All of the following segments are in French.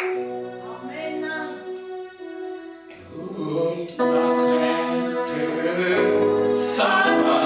Toute ma crainte s'en va.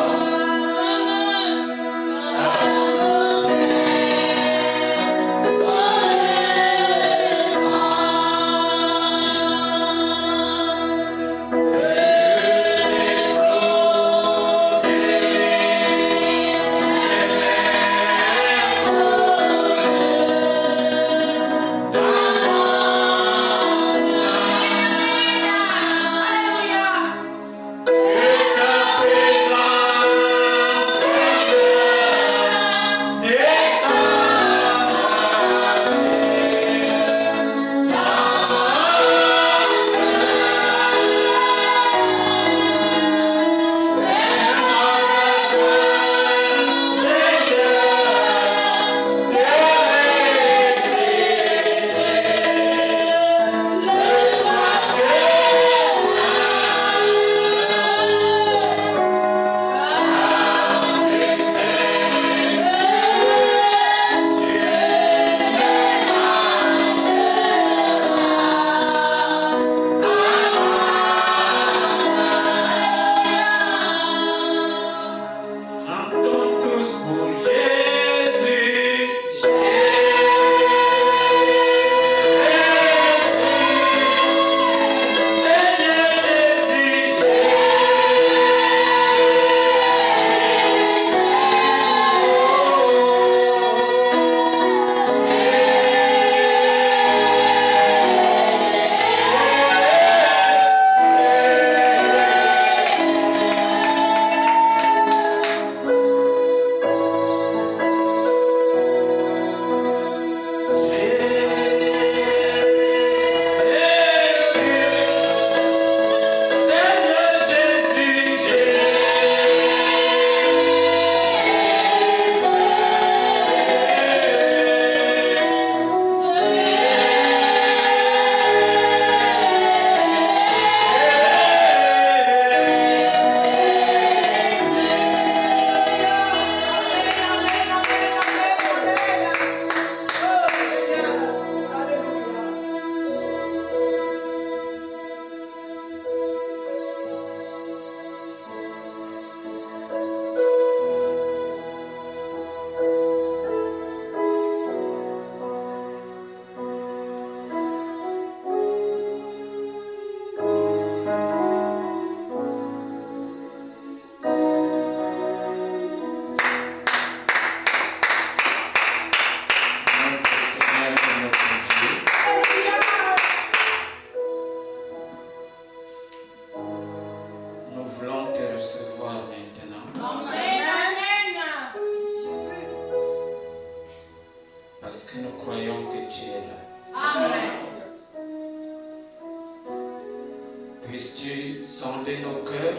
Puisses-tu sonder nos cœurs,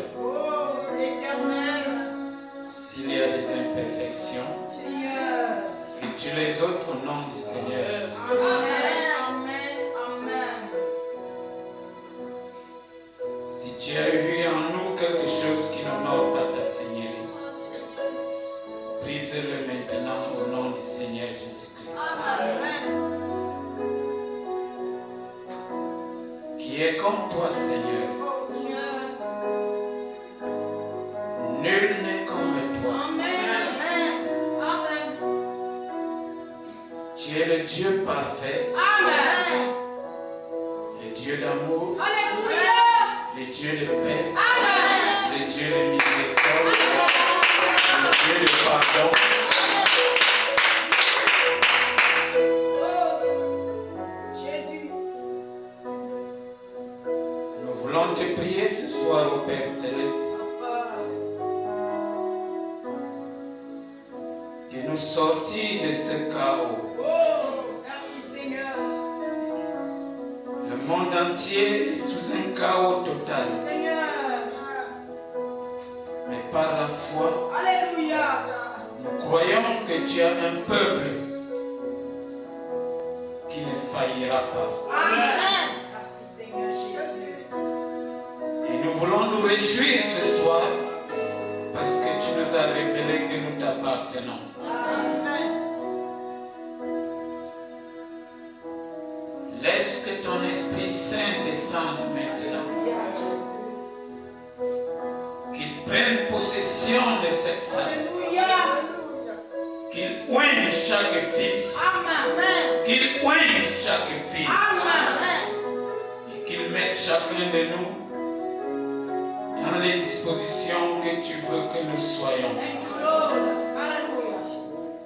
s'il y a des imperfections, que tu les ôtes au nom du Seigneur Jésus-Christ. Si tu as vu en nous quelque chose qui n'honore pas ta Seigneurie, brise-le maintenant au nom du Seigneur Jésus-Christ. Qui est comme toi, Seigneur. Nul n'est comme toi. Tu es le Dieu parfait. Le Dieu d'amour. Le Dieu de paix. Le Dieu de miséricorde. Le Dieu de pardon. Nous voulons te prier ce soir au Père Céleste de nous sortir de ce chaos. Le monde entier est sous un chaos total. Mais par la foi, nous croyons que tu as un peuple qui ne faillira pas. Et nous voulons nous réjouir ce soir parce que tu nous as révélé que nous t'appartenons. que ton Esprit Saint descende maintenant. Qu'il prenne possession de cette salle. Qu'il oigne chaque fils. Qu'il oigne chaque fille. Et qu'il mette chacun de nous dans les dispositions que tu veux que nous soyons.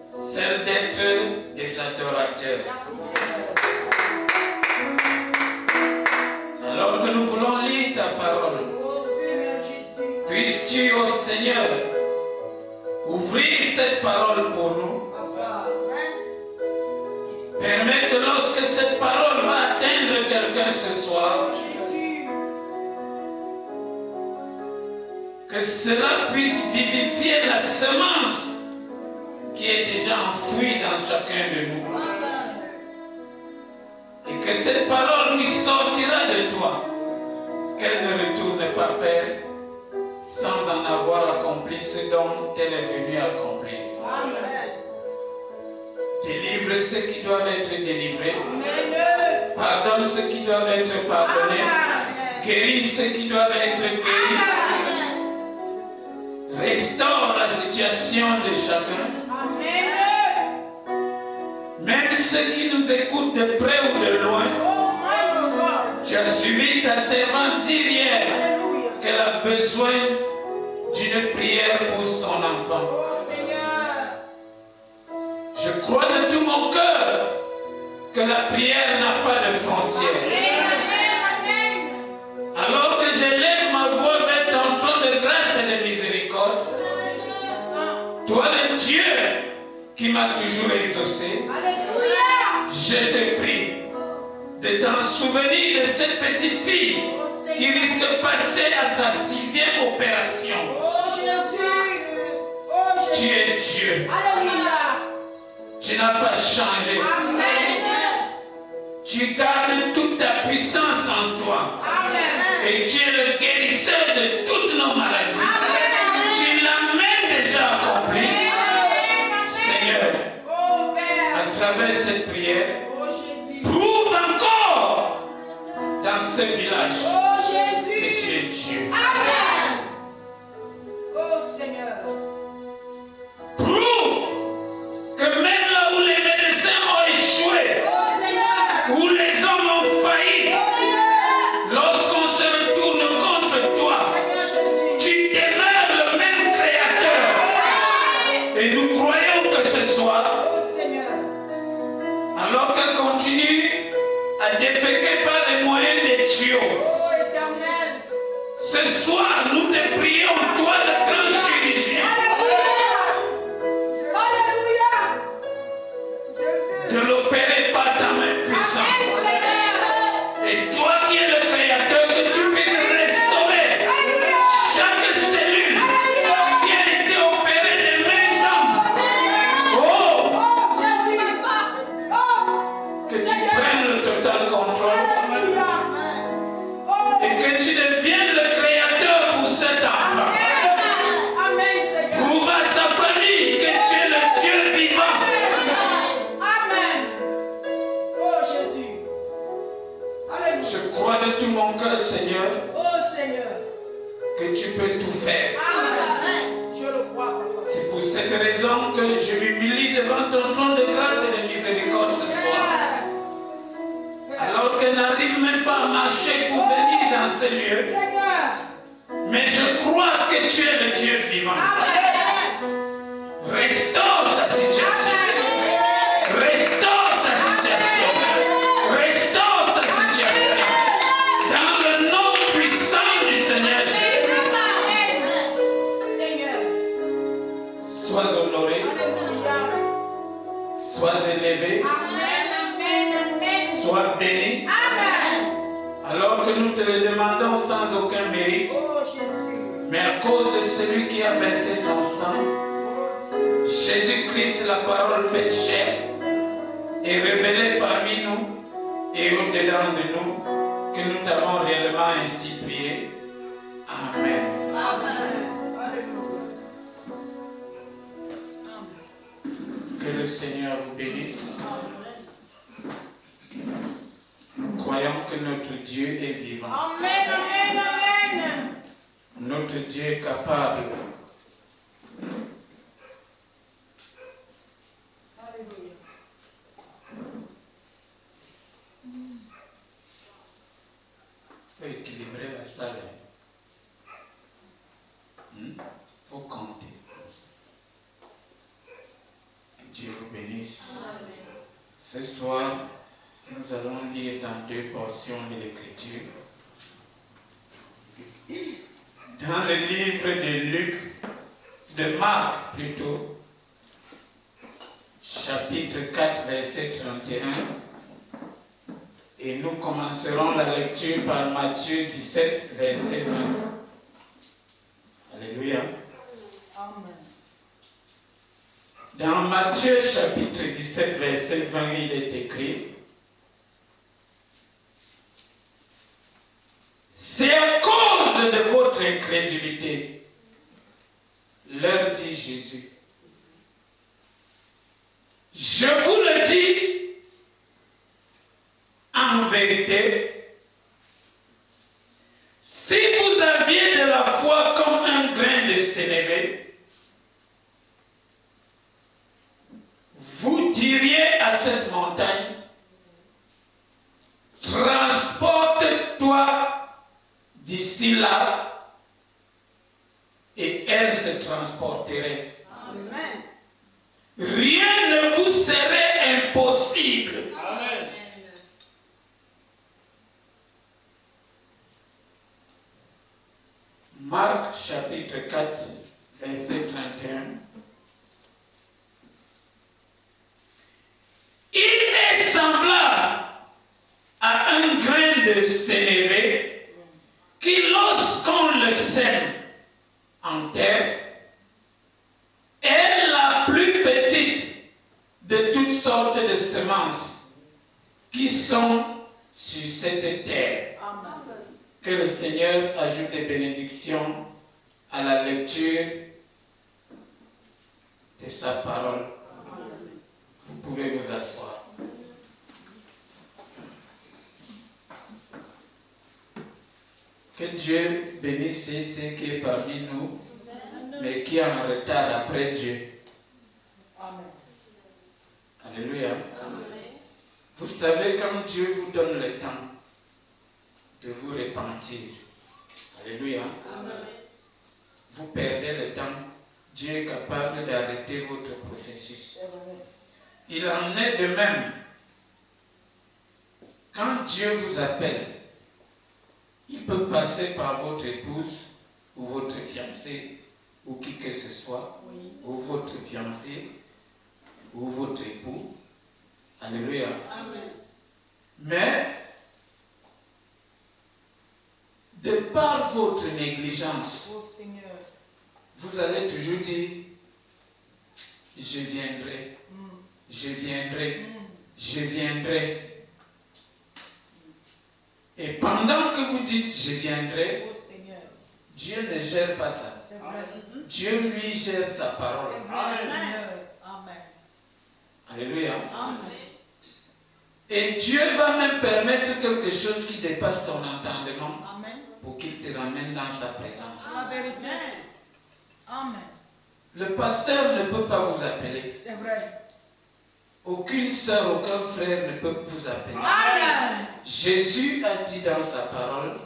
Celle d'être des adorateurs. Alors que nous voulons lire ta parole, puisses-tu, ô Seigneur, ouvrir cette parole pour nous. Permets que lorsque cette parole va atteindre quelqu'un ce soir, que cela puisse vivifier la semence qui est déjà enfouie dans chacun de nous. Et que cette parole qui sortira de toi, qu'elle ne retourne pas, Père, sans en avoir accompli ce dont elle est venue accomplir. Amen. Délivre ceux qui doivent être délivrés. Amen. Pardonne ceux qui doivent être pardonnés. Amen. Guéris ceux qui doivent être guéris. Amen. Restaure la situation de chacun. Amen. Même ceux qui nous écoutent de près ou de loin. Tu as suivi ta servante hier qu'elle a besoin d'une prière pour son enfant. Je crois de tout mon cœur que la prière n'a pas de frontières. Alors que j'élève ma voix vers ton trône de grâce et de miséricorde, toi le Dieu qui m'a toujours exaucé, je te prie de t'en souvenir de cette petite fille qui risque de passer à sa 6e opération. Tu es Dieu. Tu n'as pas changé. Tu gardes toute ta puissance en toi. Et tu es le guérisseur de toutes nos maladies. Tu l'as même déjà accompli. Seigneur, à travers cette prière, prouve encore dans ce village que tu es Dieu. Amen. Oh Seigneur. Prouve que même là où les médecins ont échoué, où les hommes ont failli, lorsqu'on se retourne contre toi, tu demeures le même Créateur. Et nous croyons que ce soir, alors qu'elle continue à déféquer par les moyens des tuyaux, ce soir nous te prions, toi le grand chirurgien, de l'opérer par ta main puissante. Et toi qui es le Créateur, que tu puisses restaurer chaque cellule qui a été opérée de main d'homme. Oh! Que tu prennes le total contrôle et que tu deviennes le Créateur pour cet enfant. Prouve à sa famille que tu es le Dieu vivant. Je crois de tout mon cœur, Seigneur, que tu peux tout faire. C'est pour cette raison que je m'humilie devant ton trône de grâce et de miséricorde ce soir. Alors qu'elle n'arrive même pas à marcher pour venir dans ce lieu. Mais je crois que tu es le Dieu vivant. Restaure sa situation. Restaure sa situation. Restaure sa situation. Dans le nom puissant du Seigneur Jésus. Sois honoré. Sois élevé. Sois béni. Alors que nous te le demandons sans aucun mérite, mais à cause de celui qui a versé son sang, Jésus-Christ, la parole faite chair, est révélé parmi nous et au-dedans de nous, que nous t'avons réellement ainsi prié. Amen. Que le Seigneur vous bénisse. Croyez croyons que notre Dieu est vivant. Amen, amen, amen. Notre Dieu est capable. Alléluia. Il faut équilibrer la salle. Il faut compter. Que Dieu vous bénisse. Amen. Ce soir, nous allons lire dans deux portions de l'Écriture. Dans le livre de Luc, de Marc plutôt, chapitre 4, verset 31. Et nous commencerons la lecture par Matthieu 17, verset 20. Alléluia. Amen. Dans Matthieu chapitre 17, verset 20, il est écrit: c'est à cause de votre incrédulité, leur dit Jésus. Je vous le dis en vérité, si vous aviez de la foi comme un grain de sénévé, vous diriez à cette montagne: transporte-toi d'ici là, et elle se transporterait. Amen. Rien ne vous serait impossible. Amen. Marc chapitre 4, verset 31. Il est semblable à un grain de sénévé qui, lorsqu'on le sème en terre, est la plus petite de toutes sortes de semences qui sont sur cette terre. Amen. Que le Seigneur ajoute des bénédictions à la lecture de sa parole. Vous pouvez vous asseoir. Que Dieu bénisse ceux qui est parmi nous, mais qui est en retard après Dieu. Amen. Alléluia. Vous savez, quand Dieu vous donne le temps de vous repentir, alléluia, vous perdez le temps. Dieu est capable d'arrêter votre processus. Il en est de même. Quand Dieu vous appelle, il peut passer par votre épouse ou votre fiancé ou qui que ce soit, ou votre fiancé ou votre époux. Alléluia. Amen. Mais, de par votre négligence, Oh Seigneur. vous allez toujours dire: je viendrai, je viendrai, je viendrai. Et pendant que vous dites je viendrai, Oh Seigneur. Dieu ne gère pas ça. C'est vrai. Dieu lui gère sa parole. C'est vrai, Seigneur. Amen. Alléluia. Amen. Et Dieu va même permettre quelque chose qui dépasse ton entendement Amen. pour qu'il te ramène dans sa présence. La vérité. Amen. Le pasteur ne peut pas vous appeler. C'est vrai. Aucune sœur, aucun frère ne peut vous appeler. Amen. Jésus a dit dans sa parole: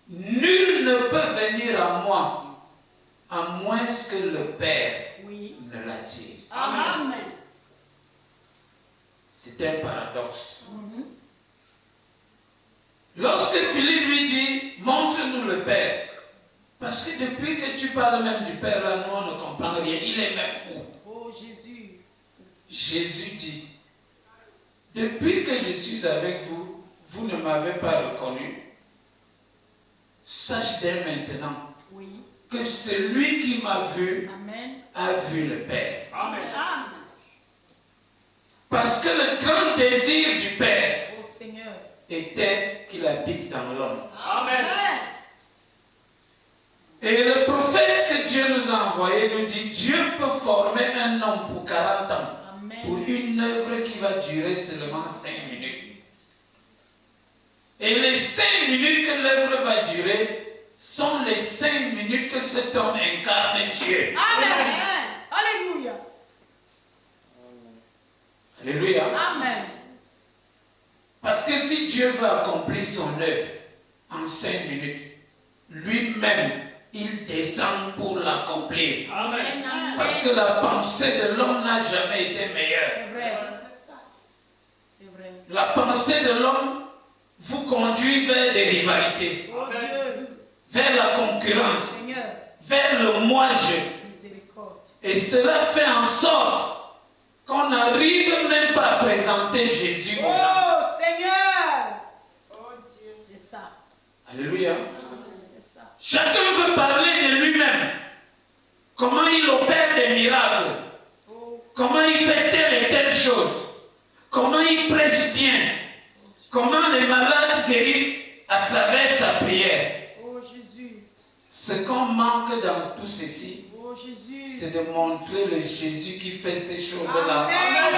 nul ne peut venir à moi à moins que le Père ne l'attire. Amen. C'est un paradoxe. Lorsque Philippe lui dit: montre-nous le Père, parce que depuis que tu parles même du Père, là, nous on ne comprend rien. Il est même où? Oh Jésus. Jésus dit: depuis que je suis avec vous, vous ne m'avez pas reconnu. Sache dès maintenant que celui qui m'a vu a vu le Père. Amen. Parce que le grand désir du Père Oh Seigneur. était qu'il habite dans l'homme. Amen. Et le prophète que Dieu nous a envoyé nous dit: Dieu peut former un homme pour 40 ans, Amen. pour une œuvre qui va durer seulement 5 minutes. Et les 5 minutes que l'œuvre va durer sont les 5 minutes que cet homme incarne Dieu. Amen. Alléluia. Alléluia. Amen. Parce que si Dieu veut accomplir son œuvre en 5 minutes, lui-même, il descend pour l'accomplir. Amen. Parce que la pensée de l'homme n'a jamais été meilleure. C'est vrai. C'est vrai. La pensée de l'homme vous conduit vers des rivalités, Oh Dieu. vers la concurrence, Seigneur. vers le moi-je. Miséricorde. Et cela fait en sorte qu'on n'arrive même pas à présenter Jésus aux gens. Oh Seigneur. Oh Dieu. C'est ça. Alléluia. C'est ça. Chacun veut parler de lui-même. Comment il opère des miracles. Oh. Comment il fait telle et telle chose. Comment il prêche bien. Comment les malades guérissent à travers sa prière. Oh Jésus. Ce qu'on manque dans tout ceci, Oh Jésus. c'est de montrer le Jésus qui fait ces choses-là. Amen.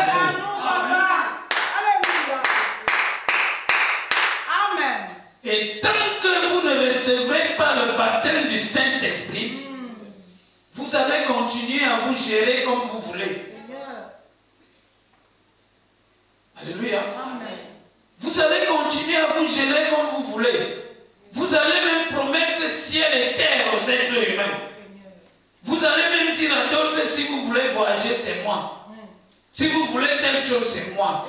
Alléluia. Amen. Et tant que vous ne recevrez pas le baptême du Saint-Esprit, vous allez continuer à vous gérer comme vous voulez. Seigneur. Alléluia. Amen. Vous allez continuer à vous gérer comme vous voulez. Vous allez même promettre ciel et terre aux êtres humains. Seigneur. Vous allez même dire à d'autres, si vous voulez voyager, c'est moi. Si vous voulez telle chose, c'est moi.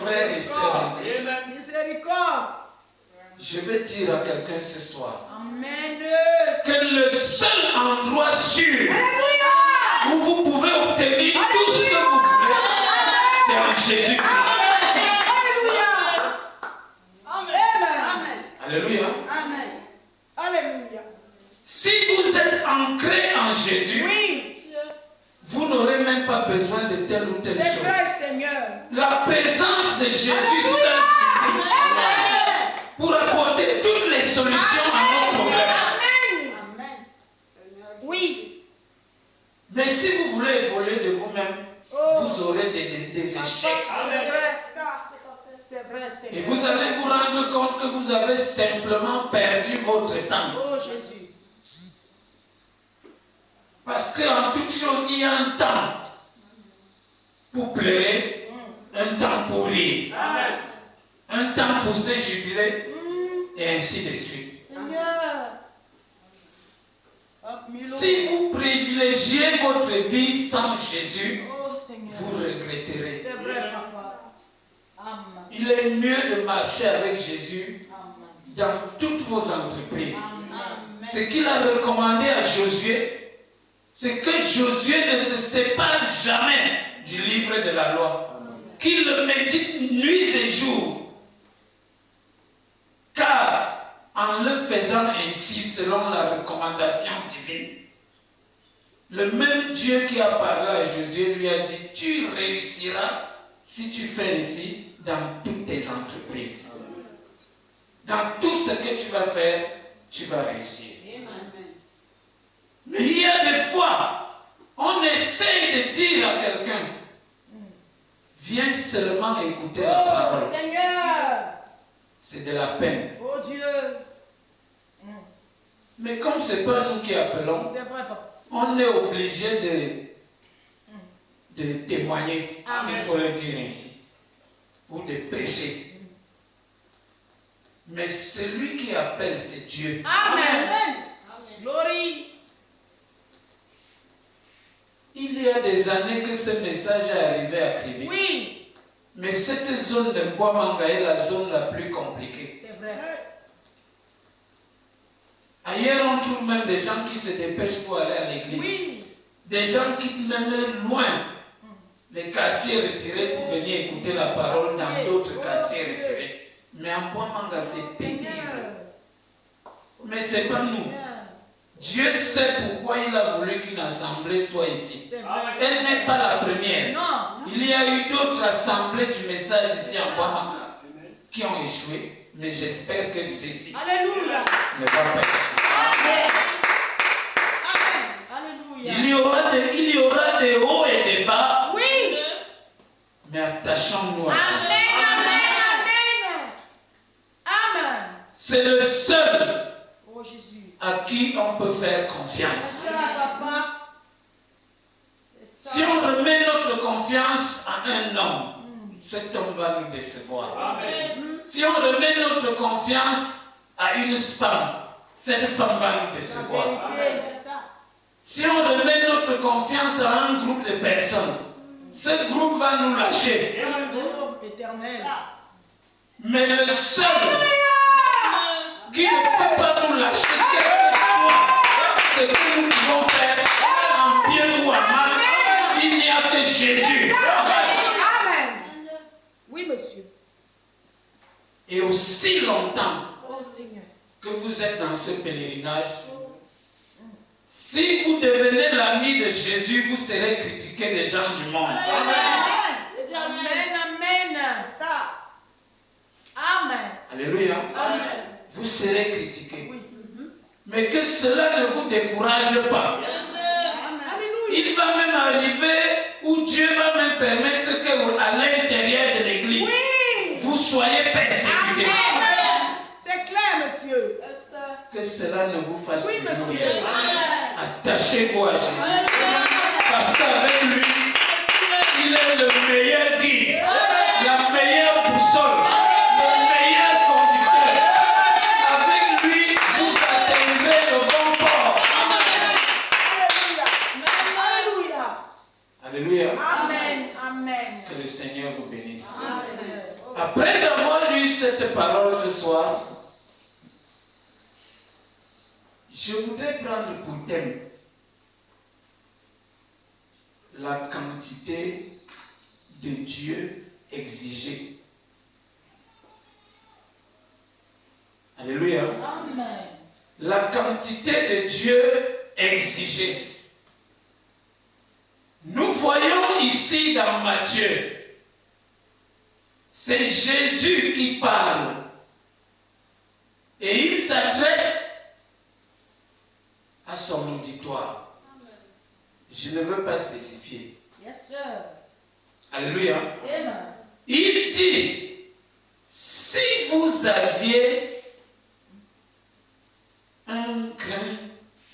Frères et sœurs en Christ. Miséricorde. Je vais dire à quelqu'un ce soir Amen. que le seul endroit sûr où vous pouvez obtenir tout ce que vous voulez, c'est en Jésus-Christ. Alléluia. Amen. Alléluia. Amen. Alléluia. Si vous êtes ancré en Jésus, Oui. vous n'aurez même pas besoin de telle ou telle C'est chose. vrai, Seigneur. La présence de Jésus seul suffit pour apporter toutes les solutions à nos problèmes. Amen. Oui. Mais si vous voulez évoluer de vous-même, vous aurez des échecs. C'est vrai. C'est vrai, Et Seigneur. vous allez vous rendre compte que vous avez simplement perdu votre temps. Oh Jésus. Parce qu'en toute chose, il y a un temps pour pleurer, un temps pour rire, Amen. un temps pour se jubiler, et ainsi de suite. Seigneur. Si vous privilégiez votre vie sans Jésus, Oh Seigneur. vous regretterez. C'est vrai, papa. Amen. Il est mieux de marcher avec Jésus Amen. dans toutes vos entreprises. Amen. Ce qu'il a recommandé à Josué, c'est que Josué ne se sépare jamais du livre de la loi, qu'il le médite nuit et jour. Car en le faisant ainsi, selon la recommandation divine, le même Dieu qui a parlé à Josué lui a dit, tu réussiras si tu fais ainsi dans toutes tes entreprises. Dans tout ce que tu vas faire, tu vas réussir. Mais il y a des fois, on essaye de dire à quelqu'un, viens seulement écouter la parole. Oh Seigneur. C'est de la peine. Oh Dieu. Mais comme ce n'est pas nous qui appelons, C'est vrai, papa. on est obligé de témoigner, Amen. s'il faut le dire ainsi, ou de prêcher. Mais celui qui appelle, c'est Dieu. Amen. Glory. Il y a des années que ce message est arrivé à Kribi. Oui. Mais cette zone de Mbouamanga est la zone la plus compliquée. C'est vrai. Ailleurs, on trouve même des gens qui se dépêchent pour aller à l'église. Oui. Des gens quittent même loin les quartiers retirés pour venir écouter la parole dans d'autres quartiers retirés. Mais en Mbouamanga, c'est pénible. Mais ce n'est pas nous. Dieu sait pourquoi il a voulu qu'une assemblée soit ici. C'est vrai. Elle n'est pas la première. Non. Il y a eu d'autres assemblées du message ici en Mbouamanga qui ont échoué. Mais j'espère que ceci Alléluia. ne va pas échouer. Amen. Alléluia. Il y aura des hauts et des bas. Oui. Mais attachons-nous à Amen. Jésus. Amen. Amen. C'est le seul Oh Jésus. à qui on peut faire confiance. C'est ça, papa. C'est ça. Si on remet notre confiance à un homme, cet homme va nous décevoir. Amen. Si on remet notre confiance à une femme, cette femme va nous La décevoir. vérité, c'est ça. Si on remet notre confiance à un groupe de personnes, ce groupe va nous lâcher. L'amour éternel. Mais le seul qui ne peut pas nous lâcher, quel que soit ce que nous pouvons faire, en bien ou en mal, il n'y a que Jésus. Amen. Oui, monsieur. Et aussi longtemps Oh Seigneur. que vous êtes dans ce pèlerinage, si vous devenez l'ami de Jésus, vous serez critiqué des gens du monde. Amen. Amen. Ça. Amen. Alléluia. Amen. Vous serez critiqué. Oui. Mais que cela ne vous décourage pas. Amen. Alléluia. Il va même arriver où Dieu va même permettre qu'à l'intérieur de l'église, Oui. vous soyez persécutés. Amen. C'est clair, monsieur. Que cela ne vous fasse Oui, toujours monsieur. rien. Attachez-vous à Jésus. Parce qu'avec lui, il est le meilleur guide, la meilleure boussole, le meilleur conducteur. Avec lui, vous atteindrez le bon port. Alléluia. Alléluia. Amen. Amen. Que le Seigneur vous bénisse. Amen. Après avoir lu cette parole ce soir, je voudrais prendre pour thème la quantité de Dieu exigée. Alléluia. Amen. La quantité de Dieu exigée. Nous voyons ici dans Matthieu, c'est Jésus qui parle. Et il s'adresse à son auditoire. Je ne veux pas spécifier. Yes, sir. Alléluia. Amen. Il dit, si vous aviez un grain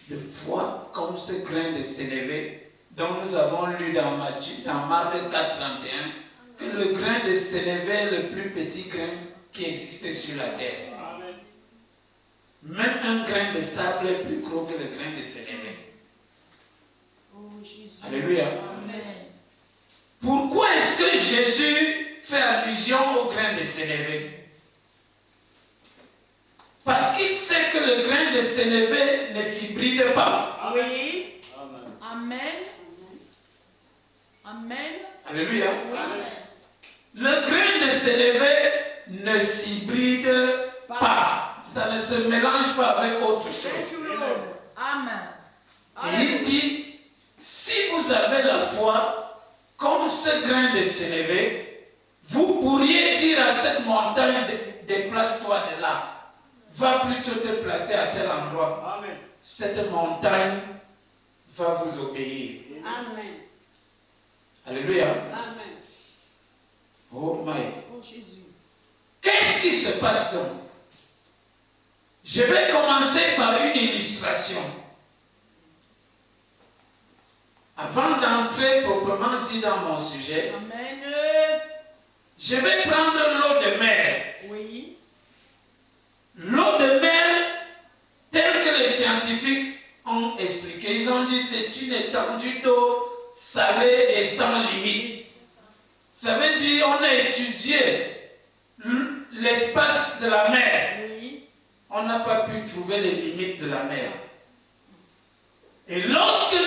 de foi comme ce grain de sénévé dont nous avons lu dans Matthieu, dans Marc 4, 31, que le grain de sénévé est le plus petit grain qui existait sur la terre. Même un grain de sable est plus gros que le grain de sénévé. Oh, Jésus. Alléluia. Amen. Pourquoi est-ce que Jésus fait allusion au grain de sénévé? Parce qu'il sait que le grain de sénévé ne s'hybride pas. Oui. Amen. Amen. Alléluia. Oui. Le grain de sénévé ne s'hybride pas. Ça ne se mélange pas avec autre chose. Thank you, Lord. Amen. Et il dit, si vous avez la foi comme ce grain de sénévé, vous pourriez dire à cette montagne, déplace-toi de là. Va plutôt te placer à tel endroit. Amen. Cette montagne va vous obéir. Amen. Alléluia. Amen. Oh my. Oh, Jésus. Qu'est-ce qui se passe donc? Je vais commencer par une illustration. Avant d'entrer proprement dit dans mon sujet, Amen. je vais prendre l'eau de mer. Oui. L'eau de mer, telle que les scientifiques ont expliqué, ils ont dit c'est une étendue d'eau salée et sans limite. Ça veut dire on a étudié l'espace de la mer. On n'a pas pu trouver les limites de la mer. Et lorsque